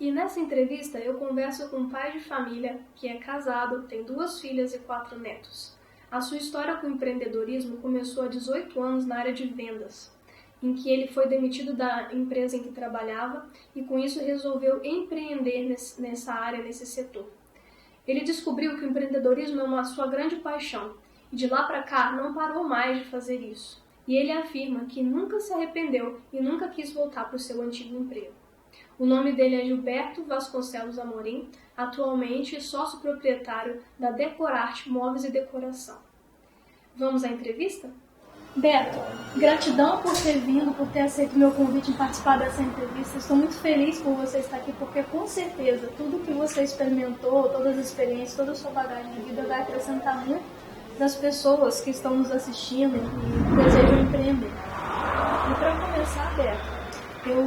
E nessa entrevista eu converso com um pai de família que é casado, tem 2 filhas e 4 netos. A sua história com o empreendedorismo começou há 18 anos na área de vendas, em que ele foi demitido da empresa em que trabalhava e com isso resolveu empreender nessa área, nesse setor. Ele descobriu que o empreendedorismo é uma sua grande paixão e de lá para cá não parou mais de fazer isso. E ele afirma que nunca se arrependeu e nunca quis voltar para o seu antigo emprego. O nome dele é Gilberto Vasconcelos Amorim, atualmente sócio-proprietário da Decorarte Móveis e Decoração. Vamos à entrevista? Beto, gratidão por ter vindo, por ter aceito o meu convite em participar dessa entrevista. Estou muito feliz por você estar aqui, porque com certeza tudo que você experimentou, todas as experiências, toda a sua bagagem de vida vai acrescentar muito das pessoas que estão nos assistindo e desejam empreender. E para começar, Beto, eu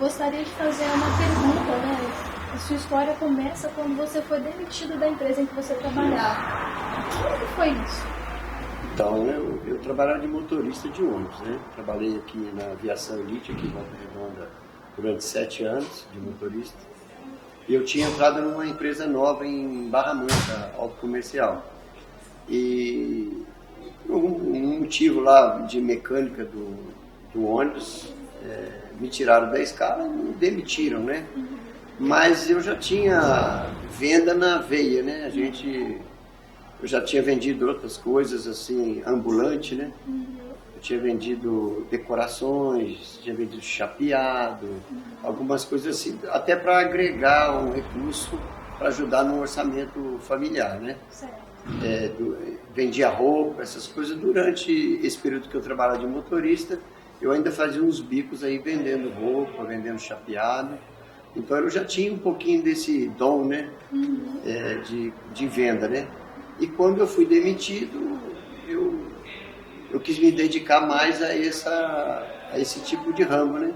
gostaria de fazer uma pergunta, né? A sua história começa quando você foi demitido da empresa em que você trabalhava. Como que foi isso? Então, eu trabalhava de motorista de ônibus, né? Trabalhei aqui na Aviação Elite, aqui em Volta Redonda, durante 7 anos de motorista. E eu tinha entrado numa empresa nova em Barra Mansa, autocomercial. E por um motivo lá de mecânica do ônibus, me tiraram da escala e me demitiram, né? Mas eu já tinha venda na veia, né? Eu já tinha vendido outras coisas, assim, ambulante, né? Eu tinha vendido decorações, tinha vendido chapeado, algumas coisas assim, até para agregar um recurso para ajudar no orçamento familiar, né? Certo. Vendia roupa, essas coisas. Durante esse período que eu trabalhava de motorista, eu ainda fazia uns bicos aí vendendo roupa, vendendo chapeado. Então eu já tinha um pouquinho desse dom, né? De venda, né? E quando eu fui demitido, eu quis me dedicar mais a esse tipo de ramo, né?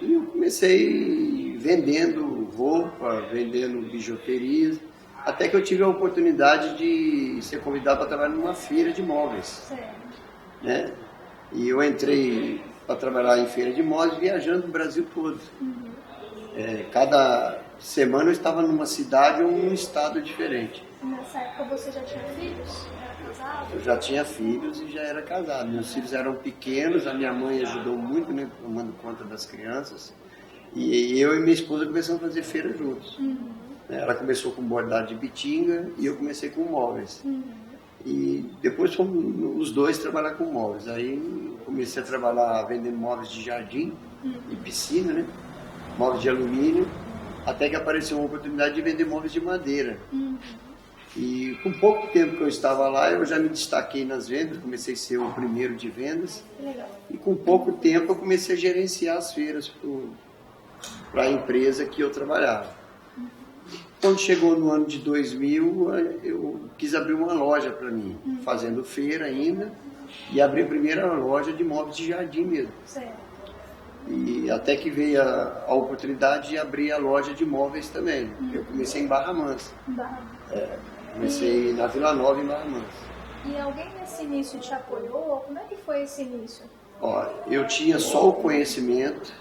E eu comecei vendendo roupa, vendendo bijuterias, até que eu tive a oportunidade de ser convidado para trabalhar numa feira de móveis. Certo. Né? E eu entrei para trabalhar em feira de móveis, viajando o Brasil todo. Cada semana eu estava numa cidade ou num estado diferente. Nessa época você já tinha filhos? Era casado? Eu já tinha filhos e já era casado. Meus filhos eram pequenos, a minha mãe ajudou muito, né, tomando conta das crianças. E eu e minha esposa começamos a fazer feira juntos. Ela começou com bordado de bitinga e eu comecei com móveis. E depois fomos os dois trabalhar com móveis. Aí eu comecei a trabalhar vendendo móveis de jardim e piscina, né? Móveis de alumínio, até que apareceu uma oportunidade de vender móveis de madeira. E com pouco tempo que eu estava lá, eu já me destaquei nas vendas, comecei a ser o primeiro de vendas. Legal. E com pouco tempo eu comecei a gerenciar as feiras para a empresa que eu trabalhava. Quando chegou no ano de 2000, eu quis abrir uma loja para mim, fazendo feira ainda, e abri a primeira loja de móveis de jardim mesmo. Certo. E até que veio a oportunidade de abrir a loja de móveis também. Eu comecei em Barra Mansa. Comecei na Vila Nova, em Barra Mansa. E alguém nesse início te apoiou? Como é que foi esse início? Ó, eu tinha só o conhecimento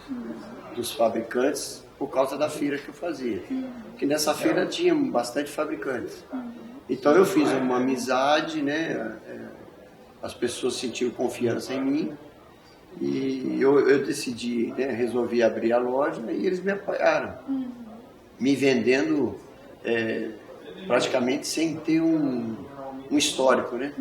dos fabricantes por causa da feira que eu fazia. Porque nessa feira tinha bastante fabricantes. Então eu fiz uma amizade, né? As pessoas sentiram confiança em mim. E eu decidi, né, resolvi abrir a loja e eles me apoiaram. Me vendendo praticamente sem ter um histórico, né?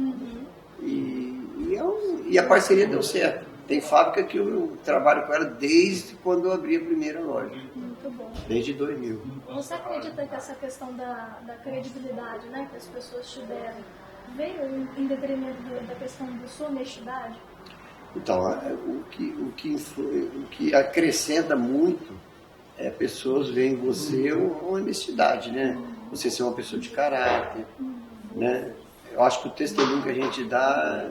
E a parceria deu certo. Tem fábrica que eu trabalho com ela desde quando eu abri a primeira loja. Muito bom. Desde 2000. Você acredita que essa questão da credibilidade, né, que as pessoas te deram, veio em detrimento da questão da sua honestidade? Então, o que acrescenta muito é pessoas veem em você uma honestidade, né? Você ser uma pessoa de caráter, né? Eu acho que o testemunho que a gente dá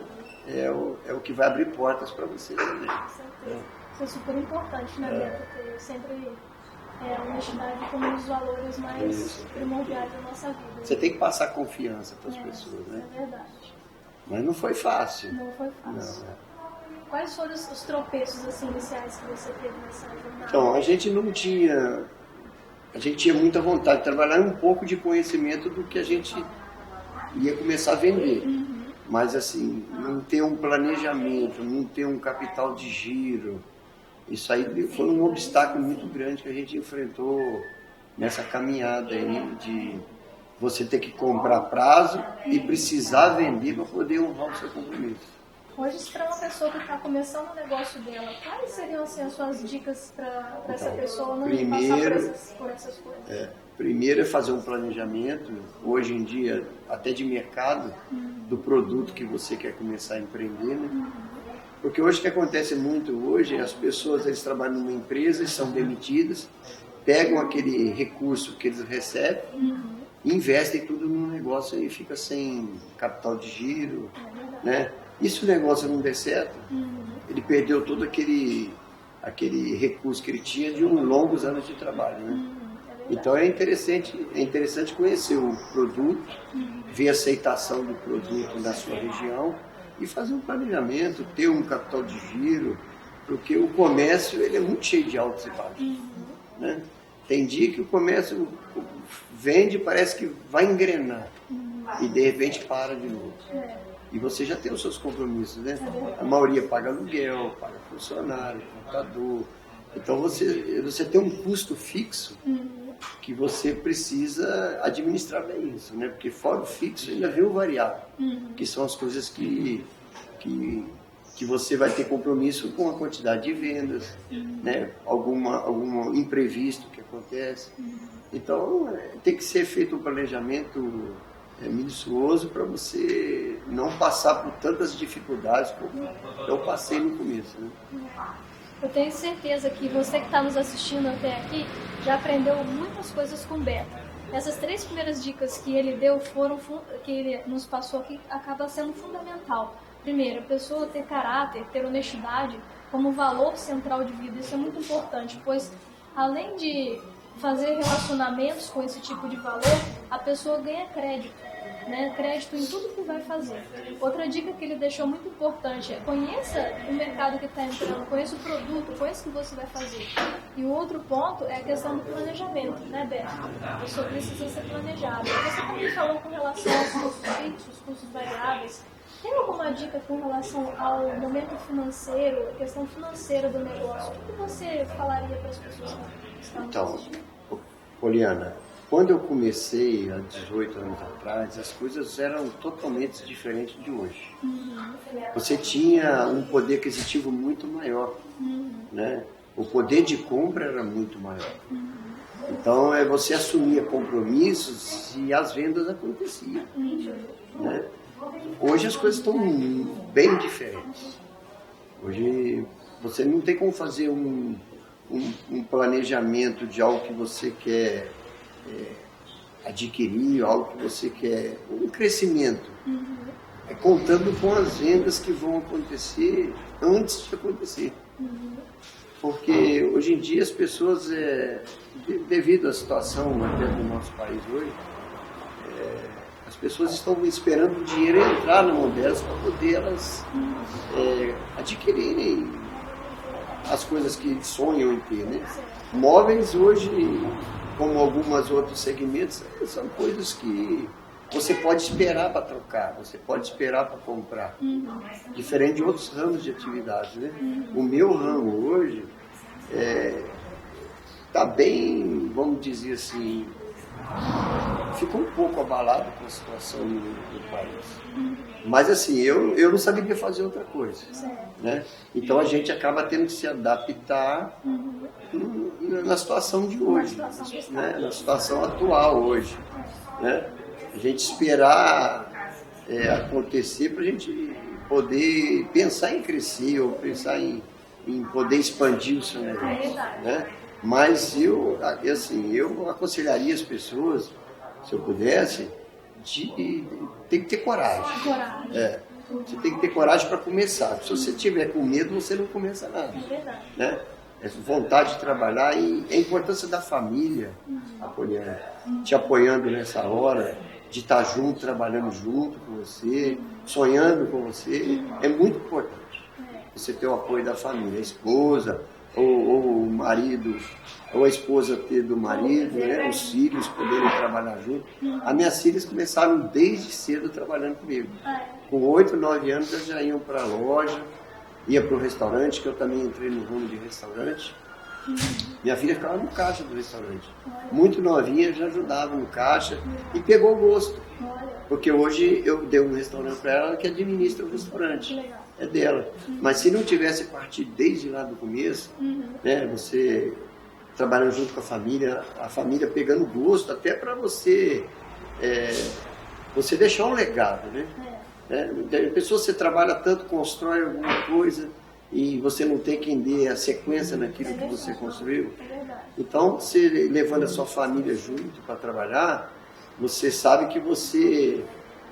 é o que vai abrir portas para você também. Com certeza. Isso é super importante, né, Beto? Ter sempre a honestidade como um dos valores mais primordiais da nossa vida. Você tem que passar confiança para as pessoas, né? É verdade. Mas não foi fácil. Não foi fácil. Não. Quais foram os tropeços assim, iniciais que você teve nessa jornada? Então, a gente não tinha a gente tinha muita vontade de trabalhar um pouco de conhecimento do que a gente ia começar a vender. Mas assim, não ter um planejamento, não ter um capital de giro, isso aí foi um obstáculo muito grande que a gente enfrentou nessa caminhada aí de você ter que comprar prazo e precisar vender para poder honrar o seu compromisso. Hoje, para uma pessoa que está começando o negócio dela, quais seriam assim, as suas dicas para essa pessoa não passar por essas coisas? Primeiro é fazer um planejamento, hoje em dia, até de mercado, do produto que você quer começar a empreender, né? Porque hoje o que acontece muito hoje, as pessoas eles trabalham numa empresa, são demitidas, pegam aquele recurso que eles recebem, investem tudo num negócio e fica sem capital de giro, né? E se o negócio não der certo, ele perdeu todo aquele recurso que ele tinha de longos anos de trabalho, né? Então é interessante conhecer o produto, ver a aceitação do produto na sua região e fazer um planejamento, ter um capital de giro, porque o comércio ele é muito cheio de altos e baixos, né? Tem dia que o comércio vende, parece que vai engrenar e de repente para de novo. E você já tem os seus compromissos, né? A maioria paga aluguel, paga funcionário, contador. Então você tem um custo fixo que você precisa administrar bem isso, né? Porque fora o fixo ainda vem o variável, que são as coisas que você vai ter compromisso com a quantidade de vendas, né? Algum imprevisto que acontece. Então tem que ser feito um planejamento minucioso para você não passar por tantas dificuldades como eu passei no começo, né? Eu tenho certeza que você que está nos assistindo até aqui já aprendeu muitas coisas com o Beto. Essas 3 primeiras dicas que ele deu que ele nos passou aqui, acaba sendo fundamental. Primeiro, a pessoa ter caráter, ter honestidade como valor central de vida. Isso é muito importante, pois além de fazer relacionamentos com esse tipo de valor, a pessoa ganha crédito, né? Crédito em tudo que vai fazer. Outra dica que ele deixou muito importante é conheça o mercado que está entrando, conheça o produto, conheça o que você vai fazer. E o outro ponto é a questão do planejamento, né, Beto? A pessoa precisa ser planejada. Você também falou com relação aos custos fixos, custos variáveis. Tem alguma dica com relação ao momento financeiro, a questão financeira do negócio? O que você falaria para as pessoas que estão assistindo? Poliana, quando eu comecei há 18 anos atrás, as coisas eram totalmente diferentes de hoje. Você tinha um poder aquisitivo muito maior, né? O poder de compra era muito maior. Então, você assumia compromissos e as vendas aconteciam, né? Hoje as coisas estão bem diferentes. Hoje você não tem como fazer um planejamento de algo que você quer adquirir, algo que você quer, um crescimento. Contando com as vendas que vão acontecer antes de acontecer. Porque hoje em dia as pessoas, devido à situação até do nosso país hoje, as pessoas estão esperando o dinheiro entrar na mão delas para poder elas adquirirem as coisas que sonham em ter, né? Móveis hoje, como alguns outros segmentos, são coisas que você pode esperar para trocar, você pode esperar para comprar. Diferente de outros ramos de atividade, né? O meu ramo hoje está bem, vamos dizer assim, ficou um pouco abalado com a situação do país. Mas assim, eu não saberia fazer outra coisa, né? Então a gente acaba tendo que se adaptar na situação de hoje, né? Na situação atual hoje, né? A gente esperar acontecer para a gente poder pensar em crescer ou pensar em poder expandir o seu negócio, né? Mas eu aconselharia as pessoas, se eu pudesse, tem que ter coragem. Você tem que ter coragem para começar. Se você tiver com medo, você não começa nada. Né? Vontade de trabalhar e a importância da família te apoiando nessa hora, de estar junto, trabalhando junto com você, sonhando com você, é muito importante. Você ter o apoio da família, a esposa, ou o marido, ou a esposa ter do marido, né? Os filhos poderem trabalhar junto. As minhas filhas começaram desde cedo trabalhando comigo. Com 8, 9 anos elas já iam para a loja, ia para o restaurante, que eu também entrei no ramo de restaurante. Minha filha ficava no caixa do restaurante. Muito novinha, já ajudava no caixa e pegou o gosto. Porque hoje eu dei um restaurante para ela que administra o restaurante. É dela. Mas se não tivesse partido desde lá do começo, né, você trabalhando junto com a família pegando gosto, até para você, você deixar um legado, né? A pessoa, você trabalha tanto, constrói alguma coisa e você não tem quem dê a sequência naquilo que você construiu. Então, você levando a sua família junto para trabalhar, você sabe que você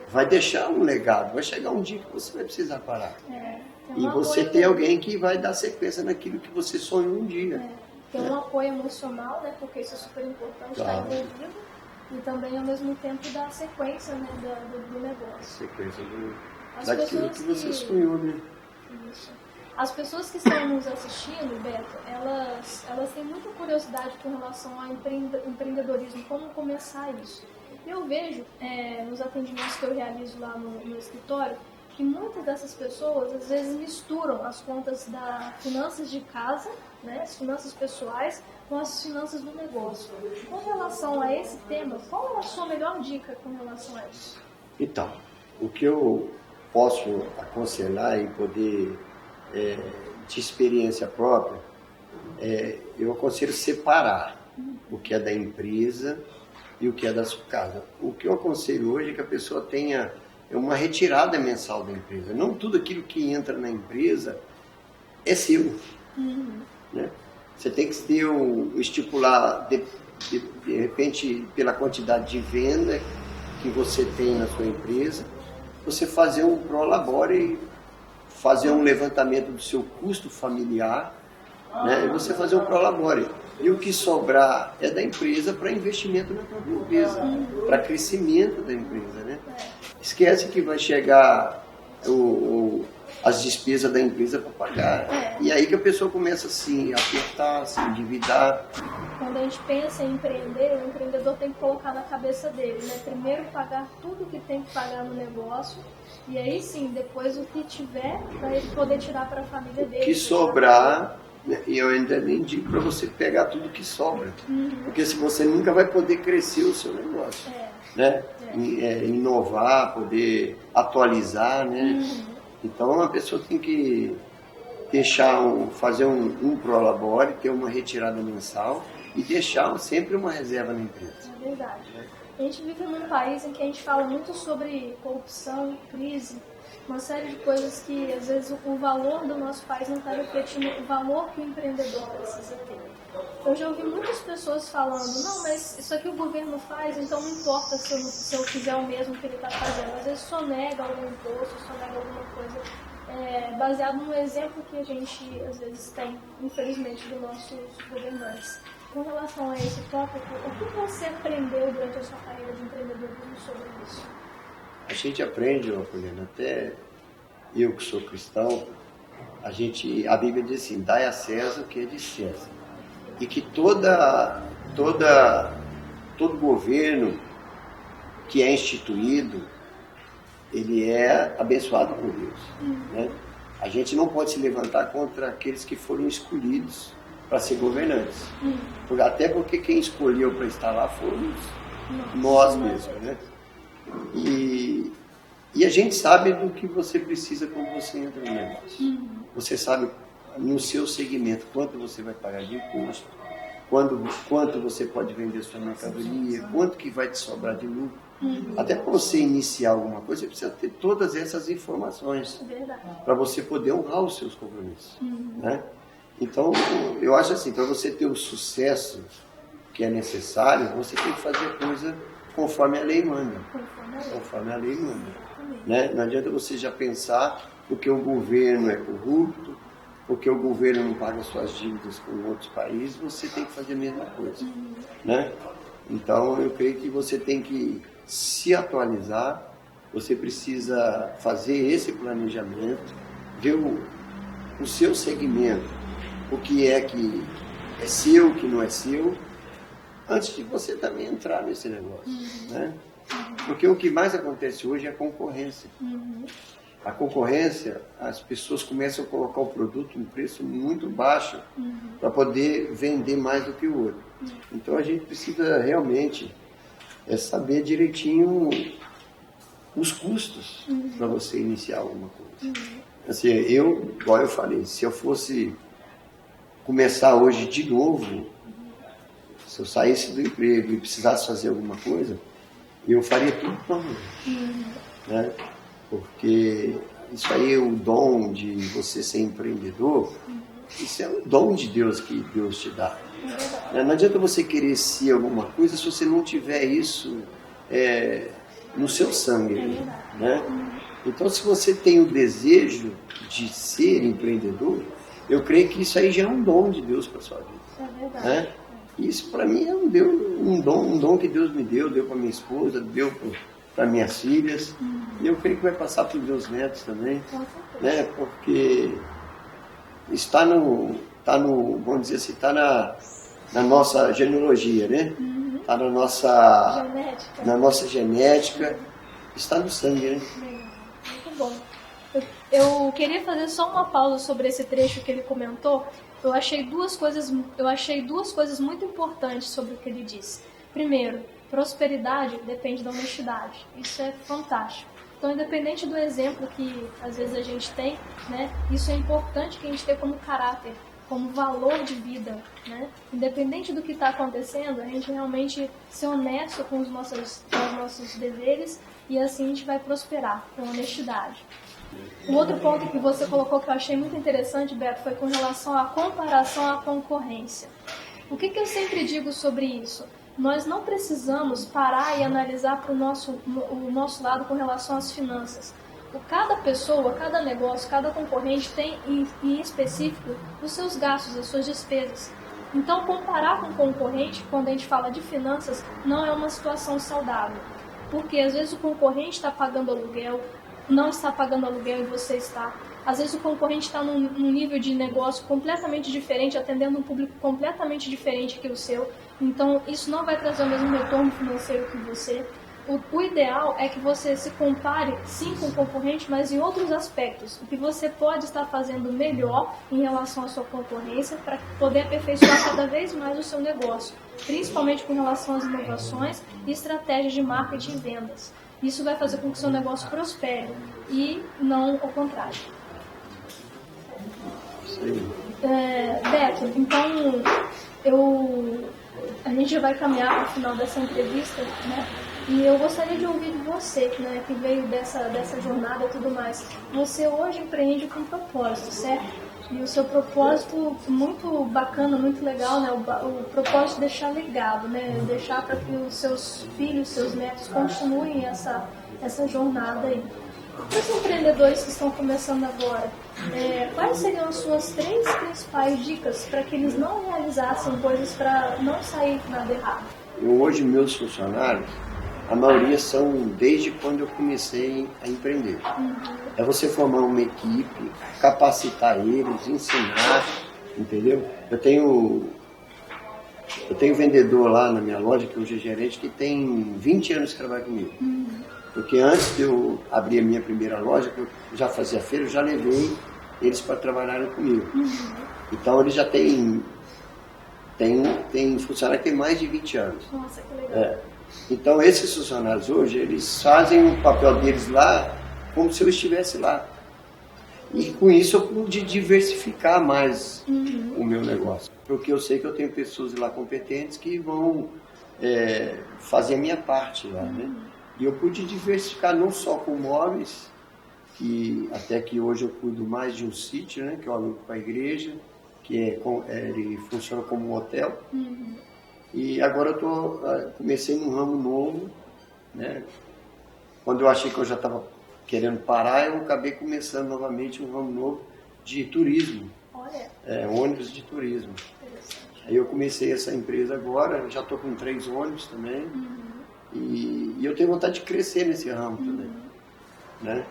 vai deixar um legado. Vai chegar um dia que você vai precisar parar. E você tem alguém que vai dar sequência naquilo que você sonhou um dia. Tem um apoio emocional, né? Porque isso é super importante, estar envolvido. E também, ao mesmo tempo, dar sequência, né, do negócio. Sequência daquilo que você sonhou, né? Isso. As pessoas que estão nos assistindo, Beto, elas têm muita curiosidade com relação ao empreendedorismo, como começar isso. Eu vejo, nos atendimentos que eu realizo lá no escritório, que muitas dessas pessoas, às vezes, misturam as contas das finanças de casa, né, as finanças pessoais, com as finanças do negócio. Com relação a esse tema, qual é a sua melhor dica com relação a isso? Então, o que eu posso aconselhar e poder, de experiência própria, eu aconselho separar o que é da empresa e o que é da sua casa. O que eu aconselho hoje é que a pessoa tenha uma retirada mensal da empresa. Não tudo aquilo que entra na empresa é seu. Né? Você tem que ter estipular, de repente, pela quantidade de venda que você tem na sua empresa, você fazer um prolabore, fazer um levantamento do seu custo familiar, né? E você fazer um prolabore. E o que sobrar é da empresa para investimento na própria empresa, para crescimento da empresa, né? Esquece que vai chegar as despesas da empresa para pagar. E aí que a pessoa começa assim, a apertar, a se endividar. Quando a gente pensa em empreender, o empreendedor tem que colocar na cabeça dele, né? Primeiro pagar tudo que tem que pagar no negócio, e aí sim, depois o que tiver, para ele poder tirar para a família dele. O que sobrar, e eu ainda nem digo para você pegar tudo que sobra, porque se você nunca vai poder crescer o seu negócio, né? Inovar, poder atualizar, né? Então a pessoa tem que fazer um prolabore, ter uma retirada mensal e deixar sempre uma reserva na empresa. É verdade. A gente vive num país em que a gente fala muito sobre corrupção, crise, uma série de coisas que às vezes o valor do nosso país não está refletindo o valor que o empreendedor precisa ter. Eu já ouvi muitas pessoas falando, não, mas isso aqui o governo faz, então não importa se eu fizer o mesmo que ele está fazendo. Às vezes só nega algum imposto, só nega alguma coisa, baseado no exemplo que a gente às vezes tem, infelizmente, dos nossos governantes. Com relação a esse tópico, o que você aprendeu durante a sua carreira de empreendedorismo sobre isso? A gente aprende, Juliana, até eu que sou cristão, a Bíblia diz assim, dai a César o que é de César. E que todo governo que é instituído, ele é abençoado por Deus. Né? A gente não pode se levantar contra aqueles que foram escolhidos para ser governantes. Até porque quem escolheu para estar lá fomos nós mesmos. Né? E a gente sabe do que você precisa quando você entra no negócio. Você sabe no seu segmento quanto você vai pagar de imposto, quanto você pode vender sua mercadoria, quanto que vai te sobrar de lucro. Até para você iniciar alguma coisa, você precisa ter todas essas informações para você poder honrar os seus compromissos. Né? Então, eu acho assim, para você ter o sucesso que é necessário, você tem que fazer a coisa conforme a lei manda. Conforme a lei manda. Né? Não adianta você já pensar porque o governo é corrupto, porque o governo não paga suas dívidas com outros países, você tem que fazer a mesma coisa. Né? Então, eu creio que você tem que se atualizar, você precisa fazer esse planejamento, ver o seu segmento, o que é seu, o que não é seu, antes de você também entrar nesse negócio, né? Porque o que mais acontece hoje é a concorrência. A concorrência, as pessoas começam a colocar o produto em preço muito baixo para poder vender mais do que o outro. Então a gente precisa realmente saber direitinho os custos para você iniciar alguma coisa. Assim, igual eu falei, se eu fosse começar hoje de novo, se eu saísse do emprego e precisasse fazer alguma coisa, eu faria tudo novo, né? Porque isso aí é o dom de você ser empreendedor, isso é um dom de Deus que Deus te dá. Não adianta você querer ser alguma coisa se você não tiver isso no seu sangue, né? Então, se você tem o desejo de ser empreendedor, eu creio que isso aí já é um dom de Deus para a sua vida. É verdade. Né? Isso para mim é um dom que Deus me deu para minha esposa, deu para minhas filhas, e eu creio que vai passar para os meus netos também, né? Porque está vamos dizer assim, está na nossa genealogia, né? Está na nossa genética, está no sangue, né? Muito bom. Eu queria fazer só uma pausa sobre esse trecho que ele comentou. Eu achei duas coisas muito importantes sobre o que ele disse. Primeiro, prosperidade depende da honestidade. Isso é fantástico. Então, independente do exemplo que às vezes a gente tem, né, isso é importante que a gente tenha como caráter, como valor de vida, né? Independente do que está acontecendo, a gente realmente ser honesto com os nossos deveres e assim a gente vai prosperar com honestidade. O outro ponto que você colocou que eu achei muito interessante, Beto, foi com relação à comparação à concorrência. O que eu sempre digo sobre isso? Nós não precisamos parar e analisar para o nosso lado com relação às finanças. Cada pessoa, cada negócio, cada concorrente tem, em específico, os seus gastos, as suas despesas. Então, comparar com o concorrente, quando a gente fala de finanças, não é uma situação saudável. Porque, às vezes, o concorrente está pagando aluguel, não está pagando aluguel e você está. Às vezes, o concorrente está num nível de negócio completamente diferente, atendendo um público completamente diferente que o seu. Então, isso não vai trazer o mesmo retorno financeiro que você. O ideal é que você se compare, sim, com o concorrente, mas em outros aspectos. O que você pode estar fazendo melhor em relação à sua concorrência para poder aperfeiçoar cada vez mais o seu negócio, principalmente com relação às inovações e estratégias de marketing e vendas. Isso vai fazer com que o seu negócio prospere e não o contrário. Beto, então a gente já vai caminhar para o final dessa entrevista, né? E eu gostaria de ouvir de você, né, que veio dessa jornada e tudo mais. Você hoje empreende com propósito, certo? E o seu propósito muito bacana, muito legal, né? O propósito de deixar legado, né? Deixar para que os seus filhos, seus netos continuem essa jornada aí. Para os empreendedores que estão começando agora, quais seriam as suas 3 principais dicas para que eles não realizassem coisas para não sair nada errado? Hoje, meus funcionários, a maioria são desde quando eu comecei a empreender. É você formar uma equipe, capacitar eles, ensinar, entendeu? Eu tenho vendedor lá na minha loja, que hoje é gerente, que tem 20 anos que trabalha comigo. Porque antes de eu abrir a minha primeira loja, que eu já fazia feira, eu já levei eles para trabalharem comigo. Então eles já tem funcionário que tem mais de 20 anos. Nossa, que legal. Então esses funcionários hoje, eles fazem o papel deles lá como se eu estivesse lá. E com isso eu pude diversificar mais o meu negócio. Porque eu sei que eu tenho pessoas lá competentes que vão fazer a minha parte lá, né? E eu pude diversificar não só com móveis, que até que hoje eu cuido mais de um sítio, né, que eu alugo para a igreja, que ele funciona como um hotel. E agora eu comecei num ramo novo, né? Quando eu achei que eu já estava querendo parar, eu acabei começando novamente um ramo novo de turismo. Olha. Ônibus de turismo. Aí eu comecei essa empresa agora, já estou com 3 ônibus também. E eu tenho vontade de crescer nesse ramo também, né?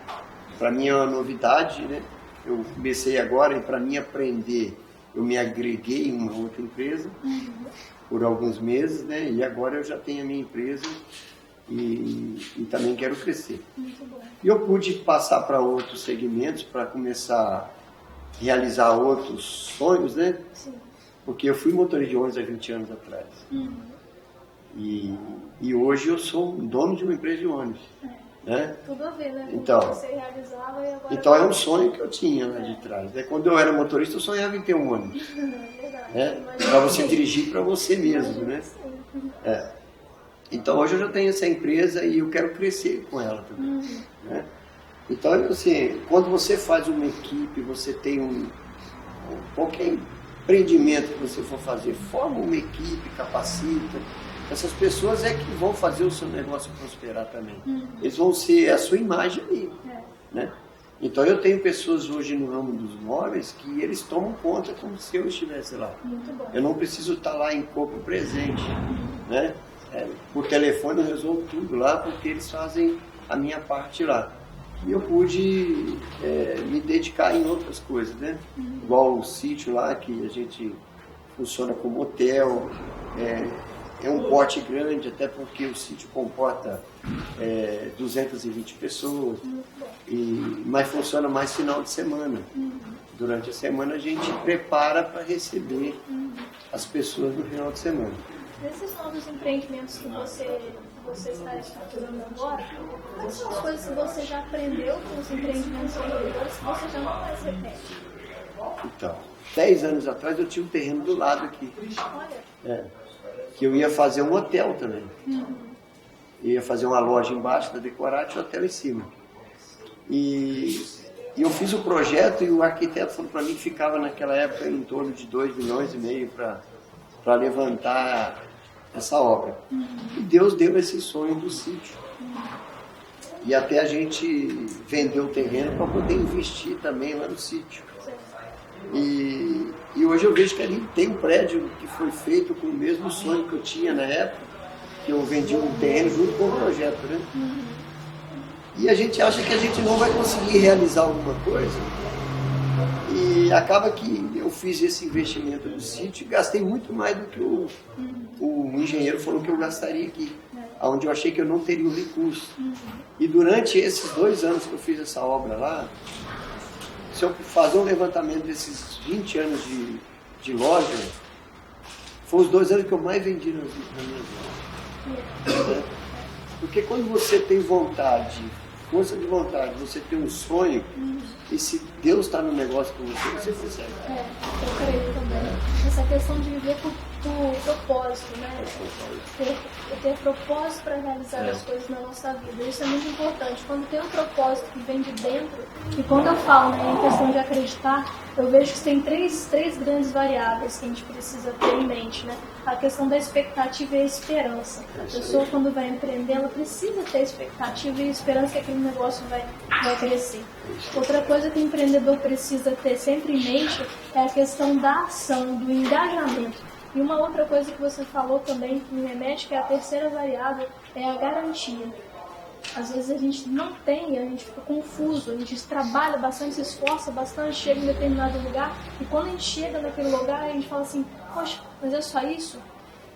Para mim é uma novidade, né? Eu comecei agora e para mim aprender eu me agreguei em uma outra empresa por alguns meses, né? E agora eu já tenho a minha empresa e também quero crescer. Muito bom. E eu pude passar para outros segmentos para começar a realizar outros sonhos, né? Sim. Porque eu fui motorista de ônibus há 20 anos atrás. E hoje eu sou dono de uma empresa de ônibus. Né? Tudo a ver, né? Com então, o que você realizava e agora... Então é um sonho que eu tinha lá de trás. Né? Quando eu era motorista, eu sonhava em ter um ônibus. Verdade. Né? Para você dirigir para você mesmo, né? Então hoje eu já tenho essa empresa e eu quero crescer com ela também. Né? Então, assim, quando você faz uma equipe, você tem qualquer empreendimento que você for fazer, forma uma equipe, capacita. Essas pessoas é que vão fazer o seu negócio prosperar também. Eles vão ser a sua imagem ali. Né? Então eu tenho pessoas hoje no ramo dos móveis que eles tomam conta como se eu estivesse lá. Muito bom. Eu não preciso estar lá em corpo presente. Né? Por telefone eu resolvo tudo lá porque eles fazem a minha parte lá. E eu pude me dedicar em outras coisas, né? Igual o sítio lá, que a gente funciona como hotel, é um porte grande, até porque o sítio comporta 220 pessoas, mas funciona mais final de semana. Durante a semana a gente prepara para receber as pessoas no final de semana. Nesses novos empreendimentos que você está estruturando agora, quais são as coisas que você já aprendeu com os empreendimentos anteriores que você já não mais repete? Então, 10 anos atrás eu tinha um terreno do lado aqui. Olha. Que eu ia fazer um hotel também. Ia fazer uma loja embaixo da Decorate e um hotel em cima. E eu fiz o projeto e o arquiteto falou para mim que ficava naquela época em torno de 2,5 milhões para levantar essa obra. E Deus deu esse sonho do sítio. E até a gente vendeu o terreno para poder investir também lá no sítio. E hoje eu vejo que ali tem um prédio que foi feito com o mesmo sonho que eu tinha na época, que eu vendi um terreno junto com o projeto, né? E a gente acha que a gente não vai conseguir realizar alguma coisa. E acaba que eu fiz esse investimento no sítio e gastei muito mais do que o engenheiro falou que eu gastaria aqui, onde eu achei que eu não teria o recurso. E durante esses 2 anos que eu fiz essa obra lá, se eu fazer um levantamento desses 20 anos de loja, foram os 2 anos que eu mais vendi na minha vida. Porque quando você tem vontade, força de vontade, você tem um sonho, e se Deus está no negócio com você, você consegue. Eu creio também. Essa questão de viver por propósito, né? Ter propósito para realizar as coisas na nossa vida. Isso é muito importante. Quando tem um propósito que vem de dentro, e quando eu falo em questão de acreditar, eu vejo que tem três grandes variáveis que a gente precisa ter em mente, né? A questão da expectativa e a esperança. A pessoa, quando vai empreender, ela precisa ter expectativa e esperança que aquele negócio vai crescer. Outra coisa que o empreendedor precisa ter sempre em mente é a questão da ação, do engajamento. E uma outra coisa que você falou também, que me remete, que é a terceira variável, é a garantia. Às vezes a gente não tem, a gente fica confuso, a gente trabalha bastante, se esforça bastante, chega em determinado lugar, e quando a gente chega naquele lugar, a gente fala assim, poxa, mas é só isso?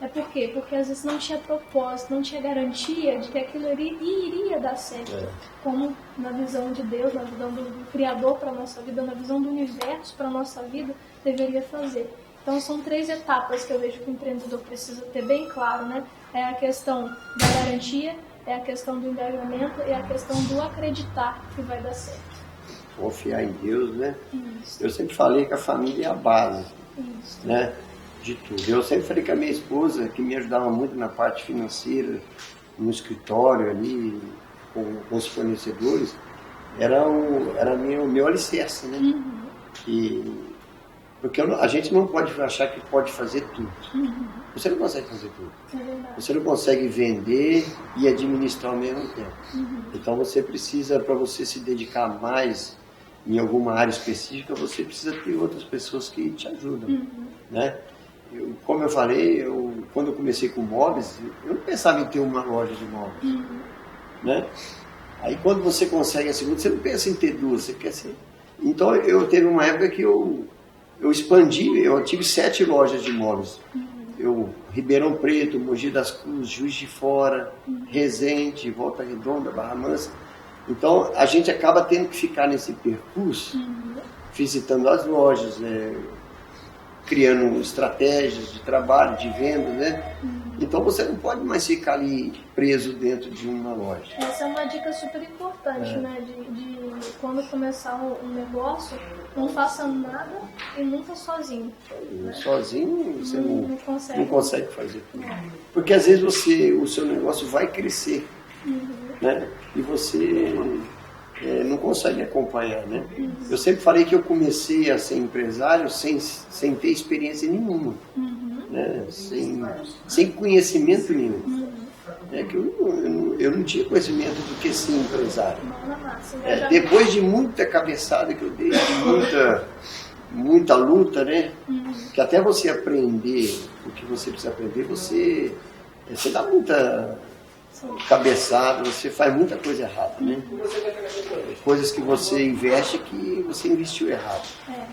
É por quê? Porque às vezes não tinha propósito, não tinha garantia de que aquilo iria dar certo. Como na visão de Deus, na visão do Criador para a nossa vida, na visão do universo para a nossa vida, deveria fazer. Então são 3 etapas que eu vejo que o empreendedor precisa ter bem claro, né? É a questão da garantia, é a questão do engajamento e a questão do acreditar que vai dar certo. Confiar em Deus, né? Isso. Eu sempre falei que a família é a base, Isso. né? De tudo. Eu sempre falei que a minha esposa, que me ajudava muito na parte financeira, no escritório ali, com os fornecedores, era o meu alicerce, né? Porque a gente não pode achar que pode fazer tudo. Você não consegue fazer tudo. Você não consegue vender e administrar ao mesmo tempo. Então você precisa, para você se dedicar mais em alguma área específica, você precisa ter outras pessoas que te ajudam, né? Como eu falei, quando eu comecei com móveis, eu não pensava em ter uma loja de móveis, né? Aí quando você consegue a segunda, você não pensa em ter 2, você quer ser... Então eu teve uma época que eu eu expandi, eu tive 7 lojas de imóveis. Ribeirão Preto, Mogi das Cruzes, Juiz de Fora, Resende, Volta Redonda, Barra Mansa. Então, a gente acaba tendo que ficar nesse percurso, visitando as lojas, criando estratégias de trabalho, de venda, né? Então, você não pode mais ficar ali preso dentro de uma loja. Essa é uma dica super importante, né? De quando começar um negócio, não faça nada e nunca sozinho. Né? Sozinho, você não consegue fazer tudo. É. Porque, às vezes, o seu negócio vai crescer, né? E você não consegue acompanhar, né? Eu sempre falei que eu comecei a ser empresário sem ter experiência nenhuma, né? Sem conhecimento nenhum. Que eu não tinha conhecimento do que ser empresário. Depois de muita cabeçada que eu dei, de muita luta, né? Que até você aprender o que você precisa aprender, você dá muita cabeçada, você faz muita coisa errada, né? Coisas que você investe que você investiu errado.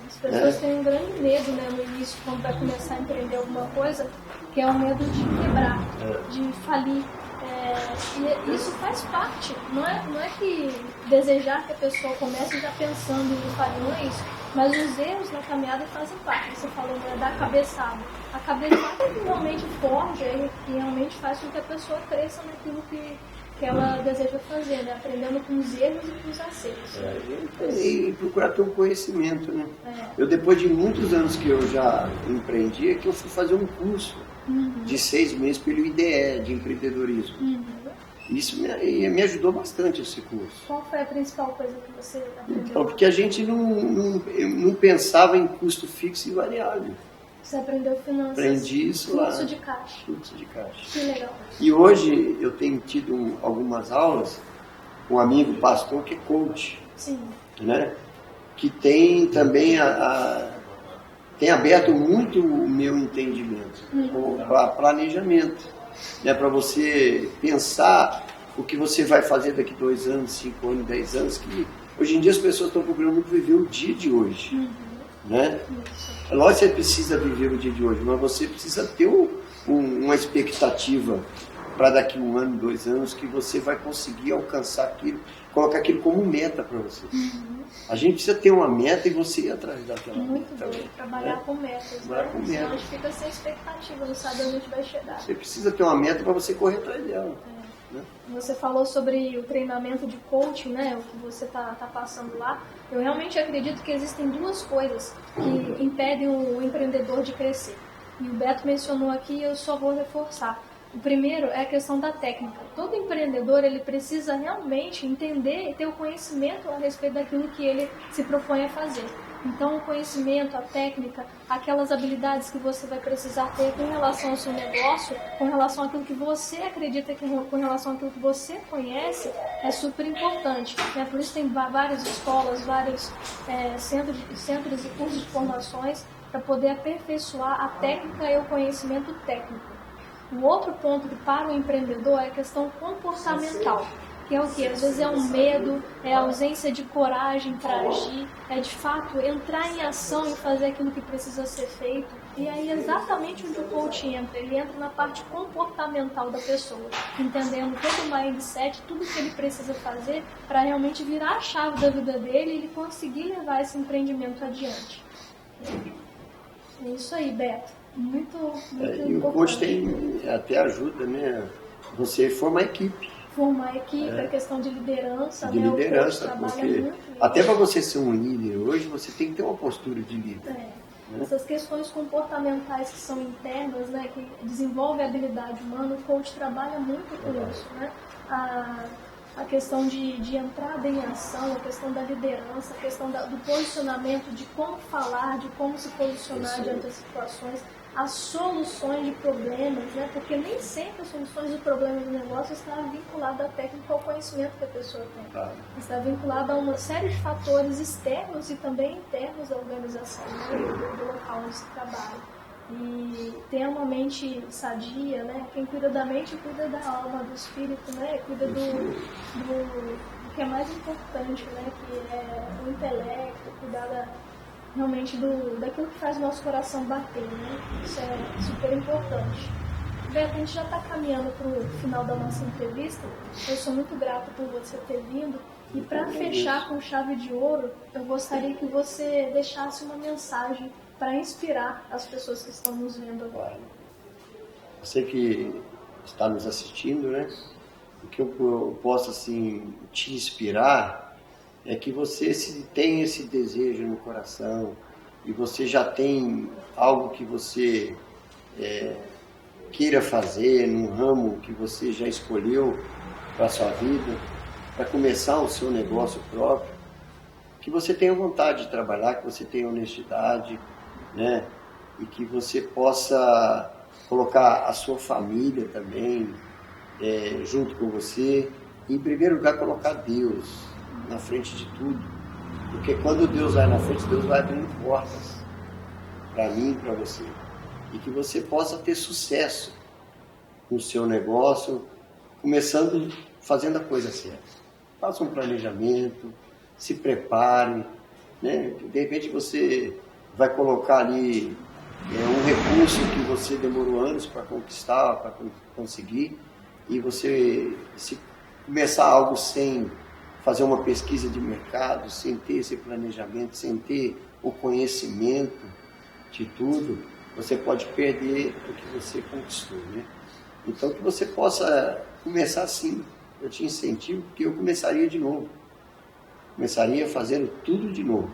As pessoas têm um grande medo, né, no início, quando vai começar a empreender alguma coisa, que é o medo de quebrar, de falir. E isso faz parte, não é que desejar que a pessoa comece já pensando em falir, não é isso. Mas os erros na caminhada fazem parte. Você falou, né, da cabeçada. A cabeçada é que realmente forja e que realmente faz com que a pessoa cresça naquilo que ela deseja fazer, né? Aprendendo com os erros e com os acertos. E procurar ter um conhecimento, né? Eu, depois de muitos anos que eu já empreendi, é que eu fui fazer um curso de 6 meses pelo IDE, de empreendedorismo. Isso me ajudou bastante, esse curso. Qual foi a principal coisa que você aprendeu? Então, porque a gente não pensava em custo fixo e variável. Você aprendeu finanças? Aprendi isso lá. Fluxo de caixa. Fluxo de caixa. Que legal. E hoje eu tenho tido algumas aulas com um amigo pastor que é coach. Sim. Né? Que tem também tem aberto muito o meu entendimento para planejamento. Né, para você pensar o que você vai fazer daqui 2 anos, 5 anos, 10 anos, que hoje em dia as pessoas estão procurando muito viver o dia de hoje. Né? É lógico que você precisa viver o dia de hoje, mas você precisa ter uma expectativa para daqui 1 ano, 2 anos, que você vai conseguir alcançar aquilo, colocar aquilo como meta para você. A gente precisa ter uma meta e você ir atrás daquela meta. Muito bom, trabalhar com metas. Trabalhar com metas. Senão a gente fica sem expectativa, não sabe onde a gente vai chegar. Você precisa ter uma meta para você correr atrás dela. Né? Você falou sobre o treinamento de coaching, né? O que você está passando lá. Eu realmente acredito que existem 2 coisas que impedem o empreendedor de crescer. E o Beto mencionou aqui, eu só vou reforçar. O primeiro é a questão da técnica. Todo empreendedor, ele precisa realmente entender e ter o conhecimento a respeito daquilo que ele se propõe a fazer. Então, o conhecimento, a técnica, aquelas habilidades que você vai precisar ter com relação ao seu negócio, com relação àquilo que você acredita, com relação àquilo que você conhece, é super importante. Né? Por isso tem várias escolas, vários centros e cursos de formações para poder aperfeiçoar a técnica e o conhecimento técnico. O outro ponto que para o empreendedor é a questão comportamental, que é o que? Às vezes é um medo, é a ausência de coragem para agir, é de fato entrar em ação e fazer aquilo que precisa ser feito. E aí é exatamente onde o coach entra, ele entra na parte comportamental da pessoa, entendendo todo o mindset, tudo que ele precisa fazer para realmente virar a chave da vida dele e ele conseguir levar esse empreendimento adiante. É isso aí, Beto. Muito importante. E o coach até ajuda, né? Você formar equipe. Formar equipe, a questão de liderança. De liderança, porque até para você ser um líder hoje, você tem que ter uma postura de líder. Né? Essas questões comportamentais que são internas, né, que desenvolvem a habilidade humana, o coach trabalha muito com isso, né? A questão de entrada em ação, a questão da liderança, a questão do posicionamento, de como falar, de como se posicionar diante das situações, as soluções de problemas, né? Porque nem sempre as soluções de problemas do negócio estão vinculadas à técnica ou ao conhecimento que a pessoa tem. Está vinculada a uma série de fatores externos e também internos da organização, né? do local onde se trabalha. E ter uma mente sadia, né? Quem cuida da mente cuida da alma, do espírito, né? Cuida do que é mais importante, né? Que é o intelecto, cuidar realmente daquilo que faz o nosso coração bater, né? Isso é super importante. Beto, a gente já está caminhando para o final da nossa entrevista. Eu sou muito grata por você ter vindo. E para fechar com chave de ouro, eu gostaria que você deixasse uma mensagem para inspirar as pessoas que estão nos vendo agora. Você que está nos assistindo, né? O que eu posso assim te inspirar é que você tem esse desejo no coração e você já tem algo que você queira fazer num ramo que você já escolheu para a sua vida, para começar o seu negócio próprio, que você tenha vontade de trabalhar, que você tenha honestidade, né? E que você possa colocar a sua família também junto com você. E, em primeiro lugar, colocar Deus na frente de tudo, porque quando Deus vai na frente, Deus vai abrindo portas para mim e para você. E que você possa ter sucesso no seu negócio, começando fazendo a coisa certa. Faça um planejamento, se prepare, né? De repente você vai colocar ali um recurso que você demorou anos para conquistar, para conseguir, e você se começar algo sem fazer uma pesquisa de mercado, sem ter esse planejamento, sem ter o conhecimento de tudo, você pode perder o que você conquistou, né? Então que você possa começar assim. Eu te incentivo, porque eu começaria de novo. Começaria fazendo tudo de novo.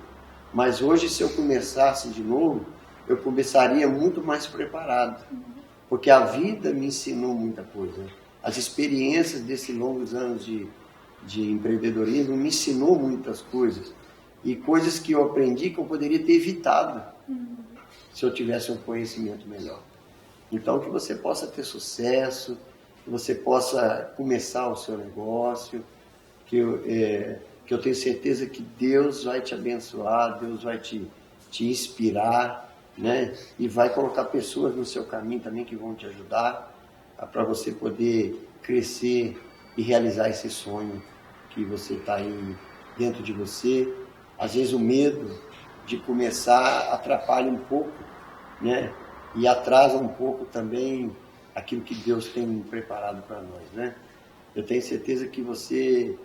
Mas hoje, se eu começasse de novo, eu começaria muito mais preparado. Porque a vida me ensinou muita coisa. As experiências desses longos anos de empreendedorismo me ensinou muitas coisas. E coisas que eu aprendi que eu poderia ter evitado se eu tivesse um conhecimento melhor. Então, que você possa ter sucesso, que você possa começar o seu negócio, que eu tenho certeza que Deus vai te abençoar, Deus vai te inspirar, né? E vai colocar pessoas no seu caminho também que vão te ajudar para você poder crescer e realizar esse sonho que você está aí dentro de você. Às vezes o medo de começar atrapalha um pouco, né? E atrasa um pouco também aquilo que Deus tem preparado para nós, né? Eu tenho certeza que você,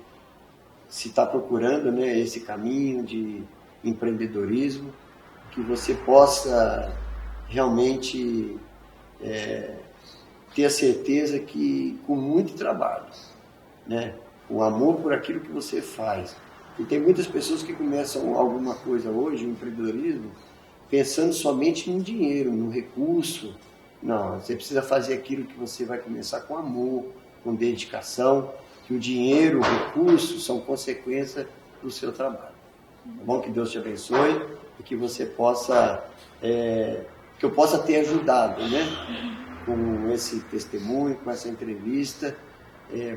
se está procurando, né, esse caminho de empreendedorismo, que você possa realmente ter a certeza que com muito trabalho, né, o amor por aquilo que você faz. E tem muitas pessoas que começam alguma coisa hoje, o empreendedorismo, pensando somente no dinheiro, no recurso. Não, você precisa fazer aquilo que você vai começar com amor, com dedicação, que o dinheiro, o recurso são consequência do seu trabalho. Tá bom? Que Deus te abençoe e que você possa, que eu possa ter ajudado, né? Com esse testemunho, com essa entrevista,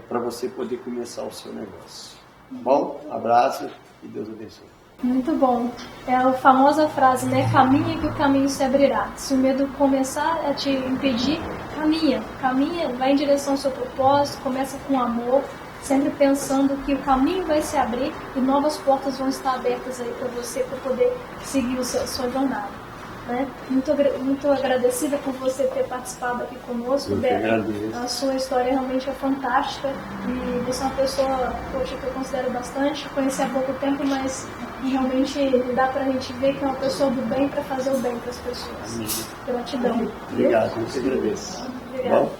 para você poder começar o seu negócio. Tá bom? Abraço e Deus abençoe. Muito bom. É a famosa frase, né? Caminha que o caminho se abrirá. Se o medo começar a te impedir, caminha, vai em direção ao seu propósito, começa com amor, sempre pensando que o caminho vai se abrir e novas portas vão estar abertas aí para você, para poder seguir sua jornada. Né? Muito agradecida por você ter participado aqui conosco, Beto. A sua história realmente é fantástica e você é uma pessoa, poxa, que eu considero bastante, conheci há pouco tempo, mas realmente dá pra gente ver que é uma pessoa do bem para fazer o bem para as pessoas. Gratidão. Obrigado, eu te agradeço. Obrigado.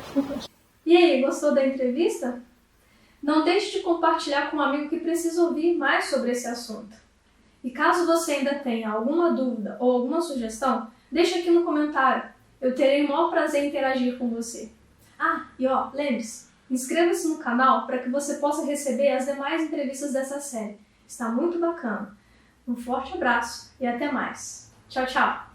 E aí, gostou da entrevista? Não deixe de compartilhar com um amigo que precisa ouvir mais sobre esse assunto. E caso você ainda tenha alguma dúvida ou alguma sugestão, deixe aqui no comentário. Eu terei o maior prazer em interagir com você. E lembre-se, inscreva-se no canal para que você possa receber as demais entrevistas dessa série. Está muito bacana. Um forte abraço e até mais. Tchau, tchau!